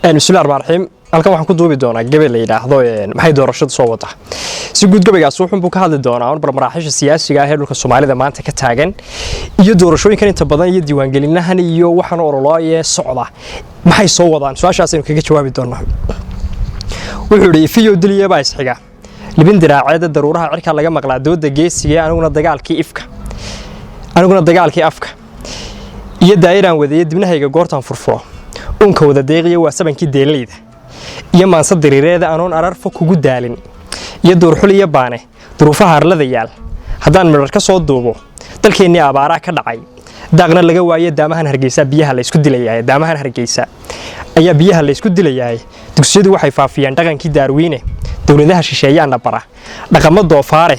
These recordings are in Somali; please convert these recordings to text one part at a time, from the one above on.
بسم الله الرحمن الرحيم halkan waxaan ku duubi doonaa gabadh la yiraahdo maxay doorashadu soo wadaa si guud gabaygaas wuxuu ka hadli doonaa barnaamijyada siyaasiga ah ee dhulka Soomaalida maanta ka taagan iyo doorashooyinka inta badan iyo diiwaangelinahan iyo waxaan orolooyay socda maxay soo wadaan su'aashaas aynu kaga jawaabi doonaa wuxuu yiri fiyo diliya baa isxiga libin diraaceeda daruuraha cirka laga maqlaa dooda geesiga aniguna dagaalkii afka iyo daayiraan wadayay dibnahayga goortan furfuro unka wada deeqiyo waa sabankii deelayda iyo maansa diriireeda anoon arar fog kugu daalin iyo doorxul iyo baane duruufaha arlada yaal haddaan midhar ka soo duubo dalkeennii abaaraha ka dhacay daaqna laga waayo daamahan hargeysa biyaha la isku dilayahay daamahan hargeysa ayaa biyaha la isku dilayahay dugsiyadu waxay faafiyaan dhaqankii daarwiine dawladaha shisheeyaana bara dhaqamo doofaare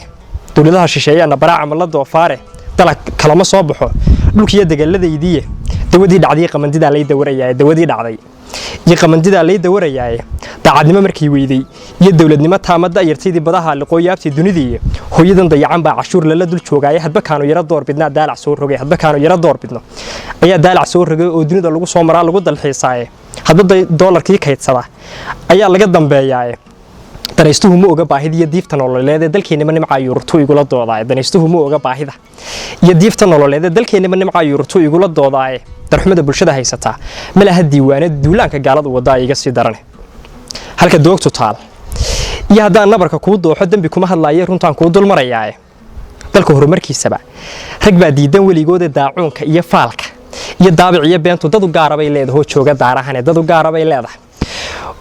dawladaha shisheeyaana bara camalada doofaare dalag kalama soo baxo dhulkiya dagaaladaydiye dawadii dhacday qamandida lay dawarayaay daacadnimo markii weeyday iyo dawladnimo taamada yartidii badaha liqooyaabtii dunidii hooyadan dayacan baa cashuur la dul joogay hadba kaanu yara door bidna daalac soo rogay ayaa daalac soo rogay oo dunida lagu soo maraa lagu dalxiisay hadba dollarkii kaydsada ayaa laga dambeeyay danaystuhu ma oga baahida iyo diifta nololeed dalkeenima nimca yurtu igula doodaay danaystuhu ma oga baahida iyo diifta nololeed dalkeenima nimca yurtu igula doodaay darxumada bulshada haysata malaha diiwaanada duulaanka gaalada wada iga sii daran halka doogtu taal iyo hadaan nabarka ku dooxo dambi kuma hadlaayay runtaan ku dul marayaa dalka horumarkiisaba rag baa diidan weligood daacuunka iyo faalka iyo daabiciyo beentu dad u gaarabay leedahay jooga daarahan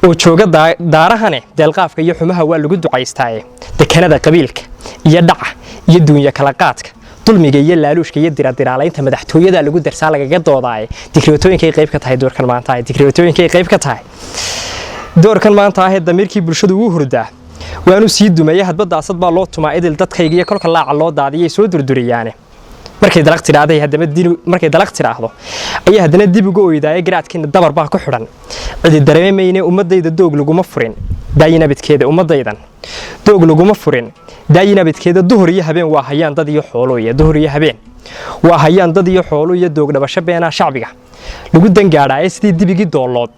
oo jooga daarahane deelqaafka iyo xumaha waa lagu ducaystay dekanada qabiilka iyo dhaca iyo duunya kala qaadka dulmiga iyo laaluushka iyo diraalaynta madaxtooyada lagu darsaa lagaga doodaay dikriyatooyinkay qayb ka tahay doorkan maanta ah damiirkii bulshadu uu hurdaa waanu sii dumayay hadba daasad baa loo tumaa idil dadkayga iyo kolka laaca loo daadiyay soo durduriyaane markay dalaq tiraahdo ayaa hadana dib uga ooydaay garaadkiina dabar baa ku xidhan cidi dareemayne ummadayda doog laguma furin daayinabadkeeda ummadaydan doog laguma furin daayinabadkeeda duhur iyo habeen waa hayaan dad iyo xoolo iyo doog dhabasho beena shacbiga lagu dangaadhay sidii dibigi doolood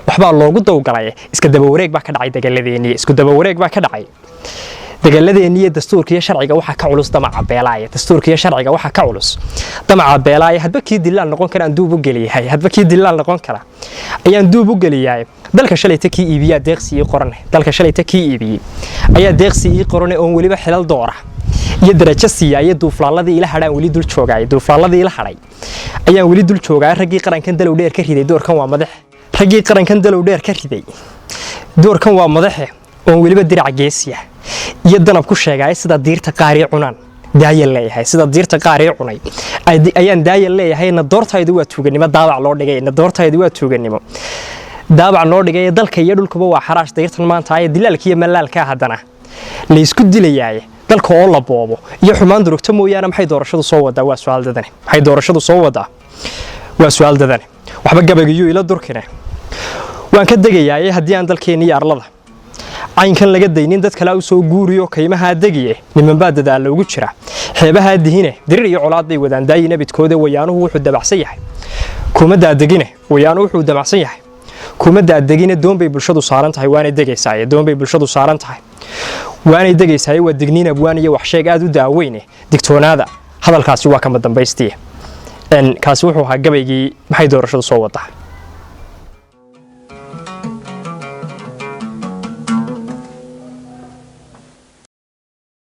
waxba loogu dawgalay iska daba wareeg baa ka dhacay dagaladeennii dastuurka iyo sharciga waxa ka culus damaca beelaaya hadba kii dilaan noqon kara duub u geliyahay dalka shalayta kii iibiya deeqsi ayaa deeqsi qorane oo waliba xilal doora iyo darajo siiyay duuflaaladii ila hadaan wali dul joogay ayaan wali dul joogay ragii qarankan dalow dheer ka riday doorkan waa madaxe oo waliba dirac geesiya iyo danab ku sheegay sida diirta qaari cunaan daayal cunay ayaan daayal leeyahay na doortaydu waa tuuganimo daabac loo dhigay dalka iyo dhulkuba waa xaraash diirtan maanta ay dilaalkiyo malaalka hadana la isku dilayay dalka oo la boobo iyo xumaan durugta mooyaana maxay doorashadu soo wadaa waa su'aal dadane waxba gabaygiyo ila durkina waan ka degayaa haddii aan dalkeenii arlada caynkan laga daynin dad kale u soo guuriyo kaymaha degiye niman baa dadaal loogu jira xeebaha dihine dirir iyo colaad bay wadaan daayinabadkooda wayaanuhu wuxuu dabacsan yahay kuma daadegine doonbay bulshadu saaran tahay waanay degaysaa waa digniin abwaan iyo wax sheeg aad u daaweyne digtoonaada hadalkaasi waa kama dambaystii kaasi wuxuu ahaa gabaygii maxay doorashadu soo wadaa